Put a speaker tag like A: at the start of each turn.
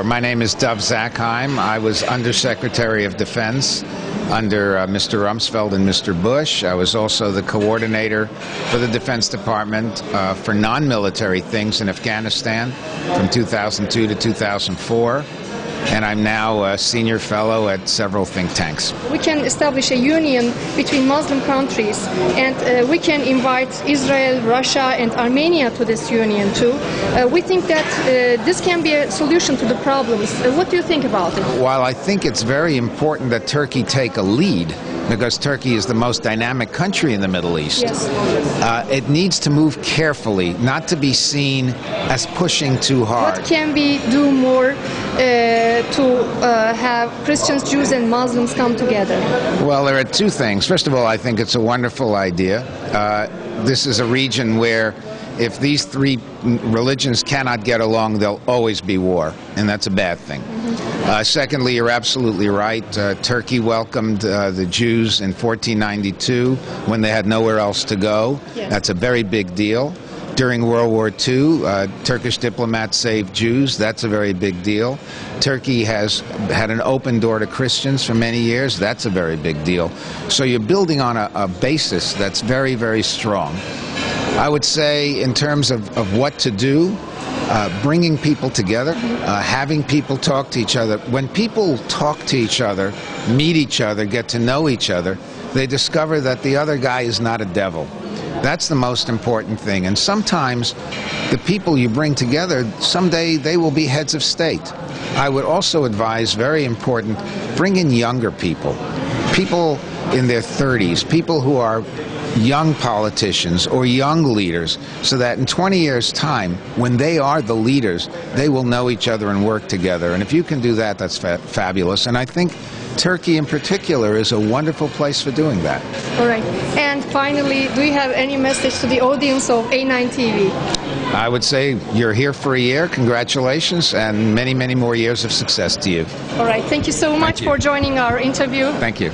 A: My name is Zakheim. I was Undersecretary of Defense under Mr. Rumsfeld and Mr. Bush. I was also the coordinator for the Defense Department for non-military things in Afghanistan from 2002 to 2004. And I'm now a senior fellow at several think tanks.
B: We can establish a union between Muslim countries, and we can invite Israel, Russia, and Armenia to this union too. We think that this can be a solution to the problems. What do you think about it?
A: While I think it's very important that Turkey take a lead, because Turkey is the most dynamic country in the Middle East.
B: Yes.
A: It needs to move carefully, not to be seen as pushing too hard.
B: What can we do more to have Christians, Jews, and Muslims come together?
A: Well, there are two things. First of all, I think it's a wonderful idea. This is a region where if these three religions cannot get along, there'll always be war, and that's a bad thing. Secondly, you're absolutely right. Turkey welcomed the Jews in 1492 when they had nowhere else to go.
B: Yes.
A: That's a very big deal. During World War II, Turkish diplomats saved Jews. That's a very big deal. Turkey has had an open door to Christians for many years. That's a very big deal. So you're building on a basis that's very, very strong. I would say in terms of what to do, bringing people together, having people talk to each other. When people talk to each other, meet each other, get to know each other, they discover that the other guy is not a devil. That's the most important thing. And sometimes the people you bring together, someday they will be heads of state. I would also advise, very important, bring in younger people. People in their 30s, people who are young politicians or young leaders, so that in 20 years' time, when they are the leaders, they will know each other and work together. And if you can do that, that's fabulous. And I think Turkey in particular is a wonderful place for doing that.
B: All right. And finally, do you have any message to the audience of A9 TV?
A: I would say you're here for a year. Congratulations, and many, many more years of success to you.
B: All right. Thank you so much for joining our interview.
A: Thank you.